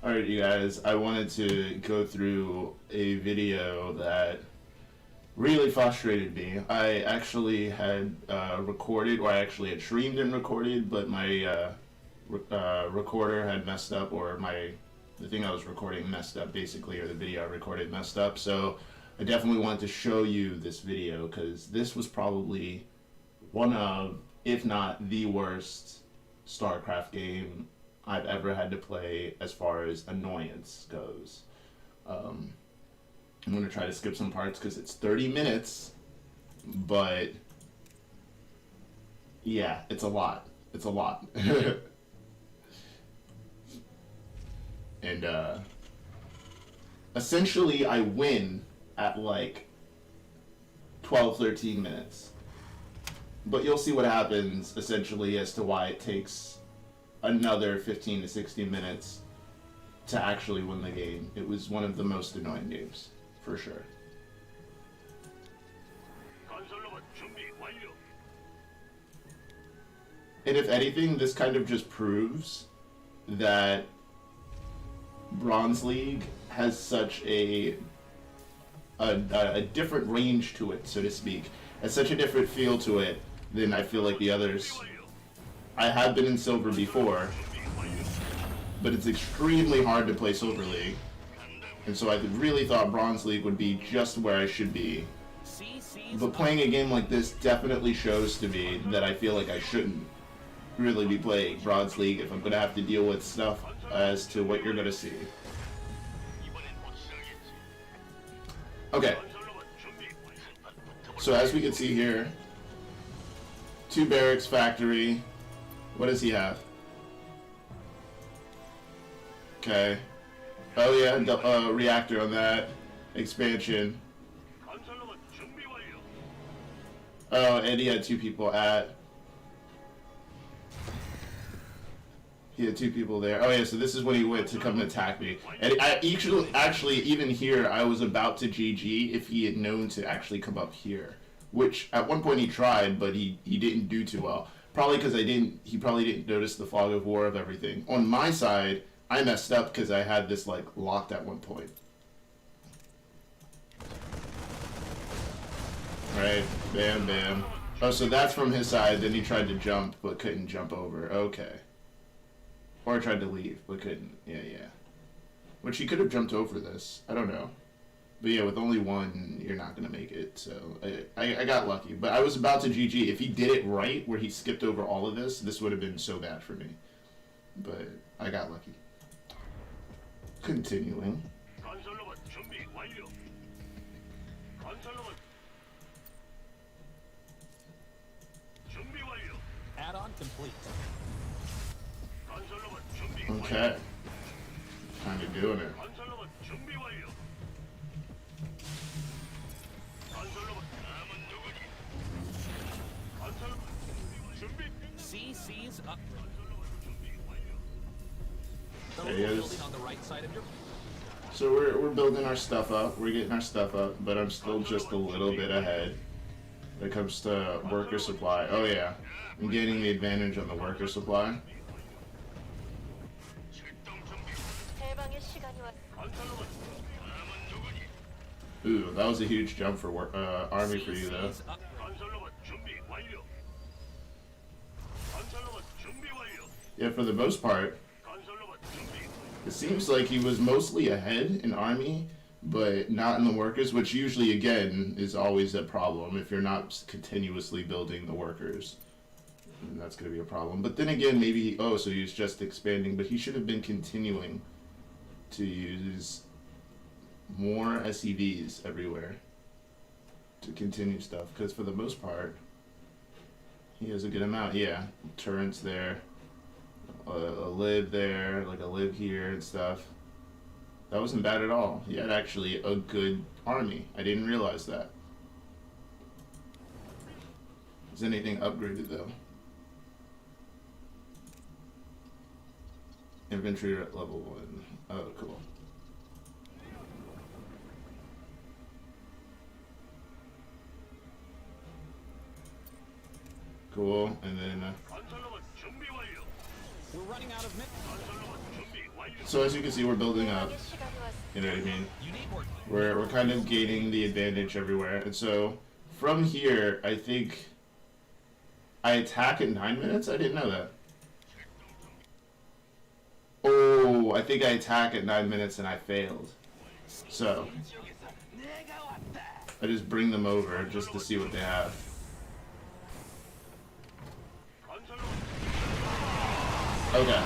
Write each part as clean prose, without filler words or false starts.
Alright, you guys, I wanted to go through a video that really frustrated me. I actually had recorded, or I actually had streamed and recorded, but my recorder had messed up, or the thing I was recording messed up, basically, or the video I recorded messed up. So I definitely wanted to show you this video, because this was probably one of, if not the worst StarCraft game I've ever had to play as far as annoyance goes. I'm going to try to skip some parts because it's 30 minutes, but yeah, it's a lot. It's a lot. And essentially I win at like 12, 13 minutes. But you'll see what happens essentially as to why it takes another 15 to 16 minutes to actually win the game. It was one of the most annoying games, for sure. And if anything, this kind of just proves that Bronze League has such a different range to it, so to speak. Has such a different feel to it than I feel like the others. I have been in Silver before, but it's extremely hard to play Silver League. And so I really thought Bronze League would be just where I should be. But playing a game like this definitely shows to me that I feel like I shouldn't really be playing Bronze League if I'm going to have to deal with stuff as to what you're going to see. Okay. So as we can see here, 2 barracks factory. What does he have? Okay. Oh yeah, reactor on that. Expansion. Oh, and he had 2 people at. He had 2 people there. Oh yeah, so this is when he went to come attack me. And I actually, even here, I was about to GG if he had known to actually come up here. Which, at one point he tried, but he didn't do too well. Probably because he probably didn't notice the fog of war of everything. On my side, I messed up because I had this, like, locked at one point. Right, bam, bam. Oh, so that's from his side, then he tried to jump, but couldn't jump over. Okay. Or tried to leave, but couldn't. Yeah. Which he could have jumped over this. I don't know. But yeah, with only one, you're not going to make it. So I got lucky. But I was about to GG. If he did it right, where he skipped over all of this would have been so bad for me. But I got lucky. Continuing. Add-on complete. Okay. Kind of doing it. CC's up. There he is. On the right side of your... So we're building our stuff up. We're getting our stuff up, but I'm still just a little bit ahead when it comes to worker supply. Oh yeah, I'm gaining the advantage on the worker supply. Ooh, that was a huge jump for army for you though. Yeah, for the most part, it seems like he was mostly ahead in army, but not in the workers, which usually, again, is always a problem if you're not continuously building the workers. And that's going to be a problem. But then again, maybe, oh, so he was just expanding, but he should have been continuing to use more SEVs everywhere to continue stuff, because for the most part, he has a good amount. Yeah, turrets there. A lib there, like a lib here and stuff. That wasn't bad at all. He had actually a good army. I didn't realize that. Is anything upgraded though? Infantry at level 1. Oh, cool. Cool, and then We're running out of So as you can see, we're building up. You know what I mean? You need more. We're kind of gaining the advantage everywhere. And so from here, I think I attack at 9 minutes? I didn't know that. Oh, I think I attack at 9 minutes and I failed. So I just bring them over just to see what they have. Okay.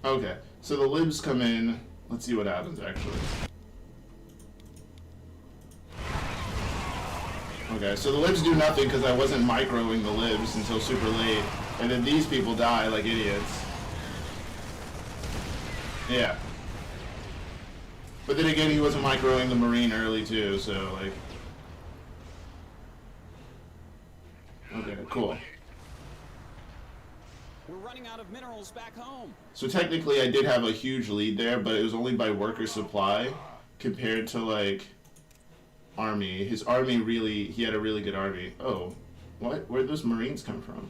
Okay, so the libs come in. Let's see what happens, actually. Okay, so the libs do nothing because I wasn't microing the libs until super late. And then these people die like idiots. Yeah. But then again, he wasn't microing the Marine early too, so like... Okay, cool. We're running out of minerals back home. So technically I did have a huge lead there, but it was only by worker supply compared to like army. His army really, he had a really good army. Oh, what? Where'd those Marines come from?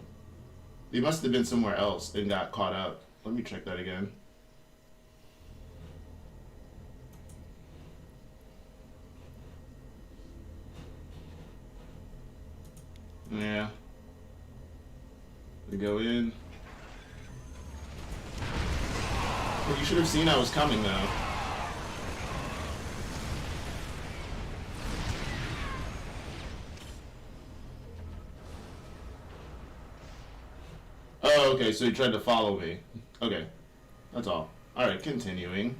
They must have been somewhere else and got caught up. Let me check that again. Yeah. We go in. Well, you should have seen I was coming, though. Oh, okay, so he tried to follow me. Okay, that's all. Alright, continuing.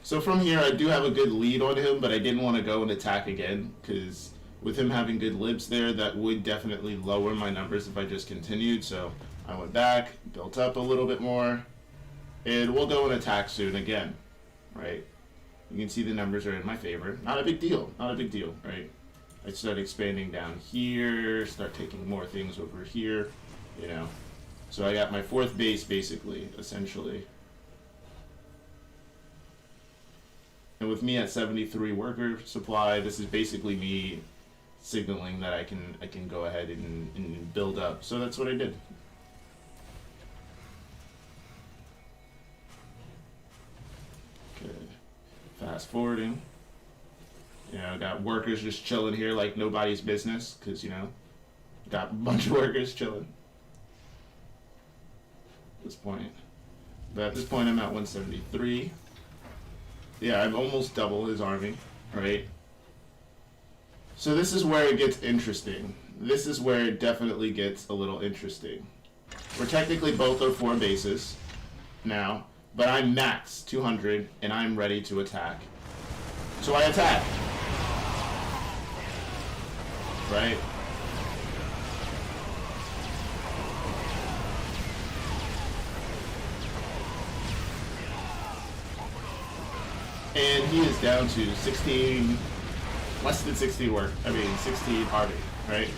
So from here, I do have a good lead on him, but I didn't want to go and attack again, because with him having good libs there, that would definitely lower my numbers if I just continued, so I went back, built up a little bit more. And we'll go and attack soon again, right? You can see the numbers are in my favor. Not a big deal. Not a big deal, right? I start expanding down here, start taking more things over here, you know. So I got my fourth base, basically, essentially. And with me at 73 worker supply, this is basically me signaling that I can go ahead and build up. So that's what I did. Fast forwarding. You know, got workers just chilling here like nobody's business, because, you know, got a bunch of workers chilling. At this point. But at this point, I'm at 173. Yeah, I've almost doubled his army, right? So this is where it gets interesting. This is where it definitely gets a little interesting. We're technically both are 4 bases now. But I'm max 200, and I'm ready to attack. So I attack. Right? And he is down to 16, less than 16 work. I mean, 16 army, right?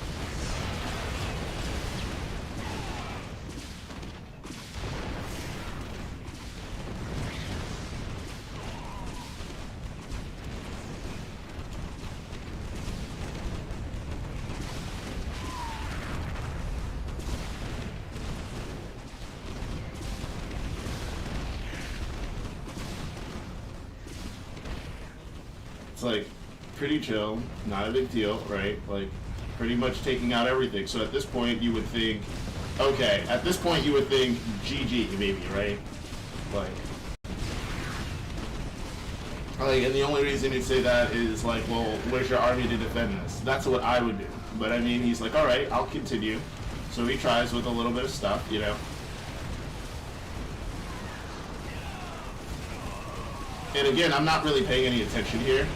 It's like pretty chill, not a big deal, right? Like pretty much taking out everything. So at this point you would think, okay, at this point you would think GG maybe, right? Like, and the only reason you'd say that is like, well, where's your army to defend this? That's what I would do. But I mean, he's like, all right, I'll continue. So he tries with a little bit of stuff, you know. And again, I'm not really paying any attention here.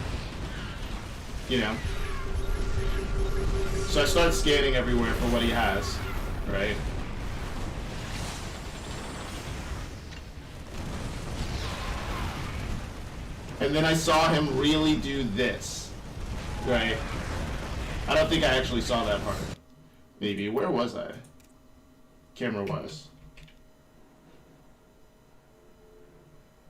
You know. So I start scanning everywhere for what he has, right? And then I saw him really do this, right? I don't think I actually saw that part. Maybe. Where was I? Camera was.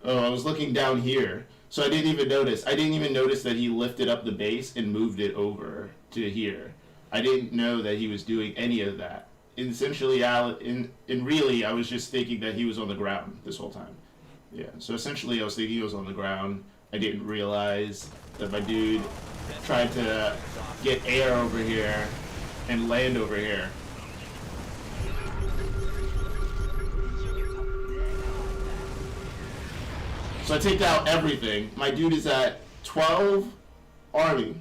Oh, I was looking down here. So I didn't even notice. I didn't even notice that he lifted up the base and moved it over to here. I didn't know that he was doing any of that. Essentially, really, I was just thinking that he was on the ground this whole time. Yeah, so essentially I was thinking he was on the ground. I didn't realize that my dude tried to get air over here and land over here. So I take out everything. My dude is at 12 army,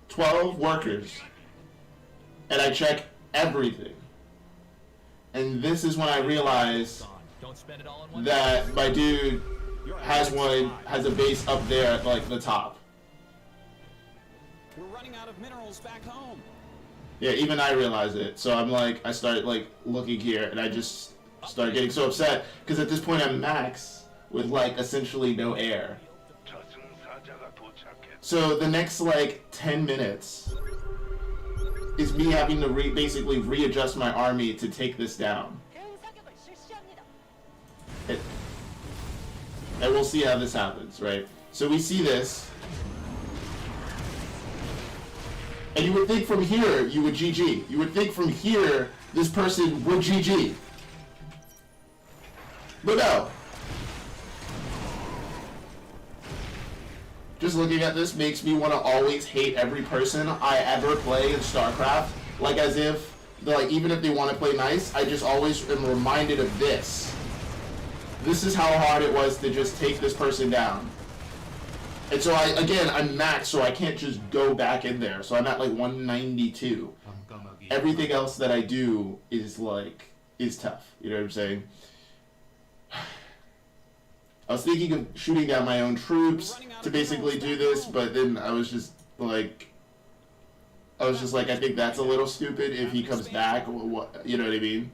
12 workers, and I check everything. And this is when I realize that my dude has a base up there at like the top. We're running out of minerals back home. Yeah, even I realize it. So I'm like, I start like looking here, and I just start getting so upset because at this point I'm max with like essentially no air. So the next like 10 minutes is me having to basically readjust my army to take this down. And we'll see how this happens, right? So we see this. And you would think from here, you would GG. You would think from here, this person would GG. But no. Just looking at this makes me want to always hate every person I ever play in StarCraft. Like as if, like even if they want to play nice, I just always am reminded of this. This is how hard it was to just take this person down. And so I'm max, so I can't just go back in there. So I'm at like 192. Everything else that I do is tough. You know what I'm saying? I was thinking of shooting down my own troops to basically do this, but then I was just like, I think that's a little stupid if he comes back, what, you know what I mean?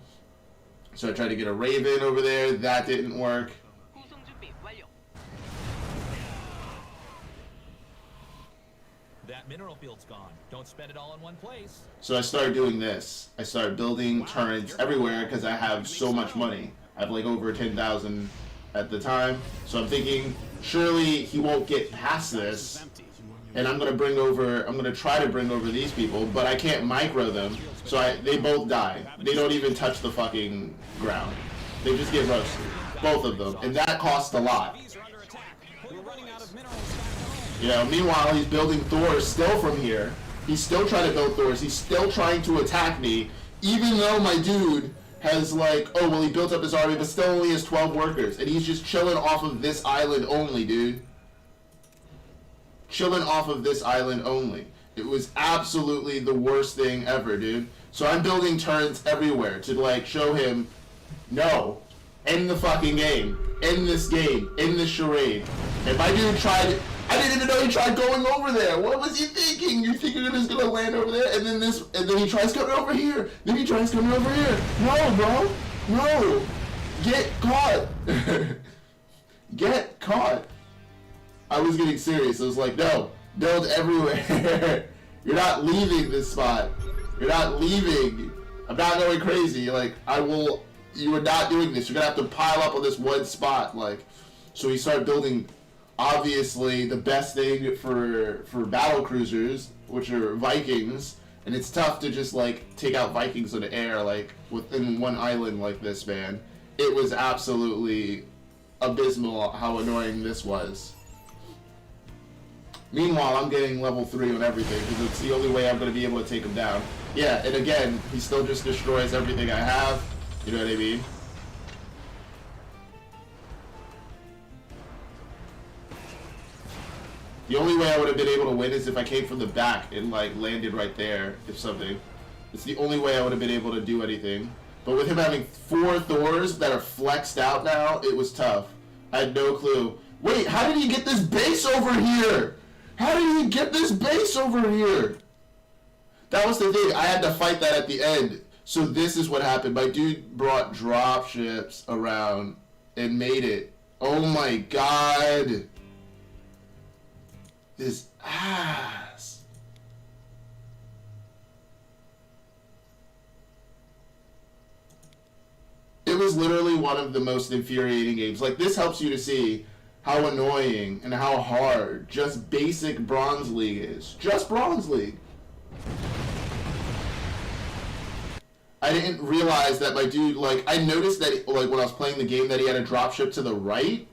So I tried to get a Raven over there, that didn't work. That mineral field's gone. Don't spend it all in one place. So I started doing this. I started building turrets everywhere because I have so much money. I have like over 10,000 at the time. So I'm thinking, surely he won't get past this. And I'm going to try to bring over these people, but I can't micro them. So they both die. They don't even touch the fucking ground. They just get roasted. Both of them. And that costs a lot. You know, meanwhile, he's building Thors still from here. He's still trying to build Thors. He's still trying to attack me, even though my dude has like, oh, well, he built up his army, but still only has 12 workers. And he's just chilling off of this island only, dude. Chilling off of this island only. It was absolutely the worst thing ever, dude. So I'm building turrets everywhere to like show him, no, end the fucking game. End this game. End this charade. And my dude tried, I didn't even know he tried going over there. What was he thinking? You think you're just gonna land over there, and then he tries coming over here. Then he tries coming over here. No, bro. No. Get caught. Get caught. I was getting serious. I was like, no, build everywhere. You're not leaving this spot. You're not leaving. I'm not going crazy. Like, you are not doing this. You're gonna have to pile up on this one spot. Like, so he started building, obviously, the best thing for battle cruisers, which are Vikings. And it's tough to just, like, take out Vikings in the air, like, within one island like this, man. It was absolutely abysmal how annoying this was. Meanwhile, I'm getting level 3 on everything, because it's the only way I'm going to be able to take him down. Yeah, and again, he still just destroys everything I have. You know what I mean? The only way I would have been able to win is if I came from the back and, like, landed right there, if something. It's the only way I would have been able to do anything. But with him having 4 Thors that are flexed out now, it was tough. I had no clue. Wait, how did he get this base over here? How did he get this base over here? That was the thing. I had to fight that at the end. So this is what happened. My dude brought drop ships around and made it. Oh my god. This ass. It was literally one of the most infuriating games. Like, this helps you to see how annoying and how hard just basic Bronze League is. Just Bronze League. I didn't realize that my dude, like, I noticed that, like, when I was playing the game that he had a dropship to the right,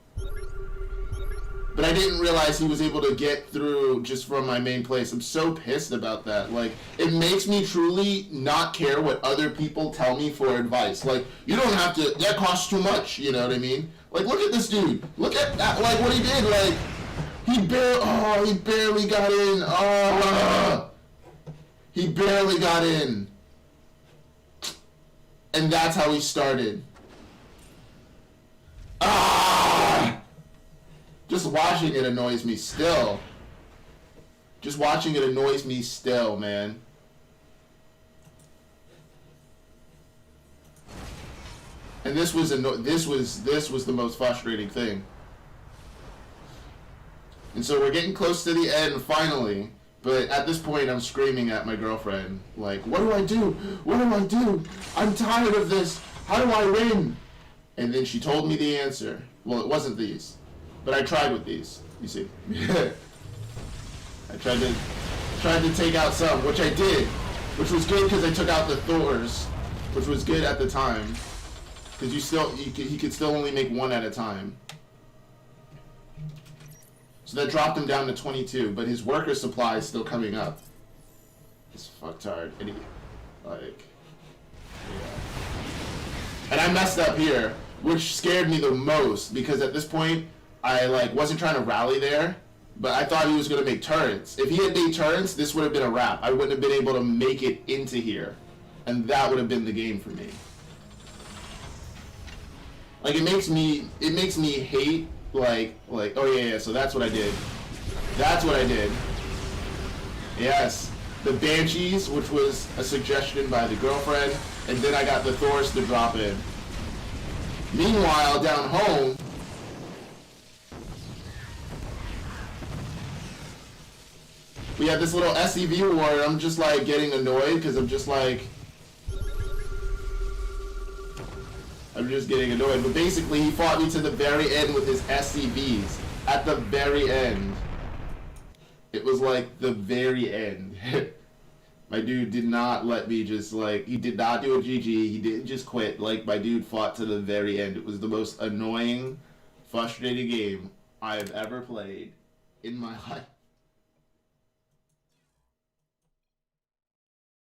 but I didn't realize he was able to get through just from my main place. I'm so pissed about that. Like, it makes me truly not care what other people tell me for advice. Like, you don't have to, that costs too much, you know what I mean? Like, look at this dude. Look at that, like, what he did. Like, he barely got in. Oh, he barely got in. And that's how he started. Ah! Just watching it annoys me still. Just watching it annoys me still, man. And this was the most frustrating thing. And so we're getting close to the end finally. But at this point, I'm screaming at my girlfriend, like, what do I do? What do I do? I'm tired of this. How do I win? And then she told me the answer. Well, it wasn't these, but I tried with these. You see, I tried to take out some, which I did, which was good because I took out the Thors, which was good at the time, because he could still only make one at a time. So that dropped him down to 22, but his worker supply is still coming up. This fucktard idiot. Like, yeah. And I messed up here, which scared me the most, because at this point, I, like, wasn't trying to rally there, but I thought he was going to make turrets. If he had made turrets, this would have been a wrap. I wouldn't have been able to make it into here, and that would have been the game for me. Like, it makes me hate, like, oh yeah, so that's what I did. That's what I did. Yes. The Banshees, which was a suggestion by the girlfriend, and then I got the Thors to drop in. Meanwhile, down home, we had this little SCV war, and I'm just, like, getting annoyed, because I'm just getting annoyed. But basically, he fought me to the very end with his SCVs. At the very end. It was like the very end. My dude did not let me just, like, he did not do a GG. He didn't just quit. Like, my dude fought to the very end. It was the most annoying, frustrating game I've ever played in my life.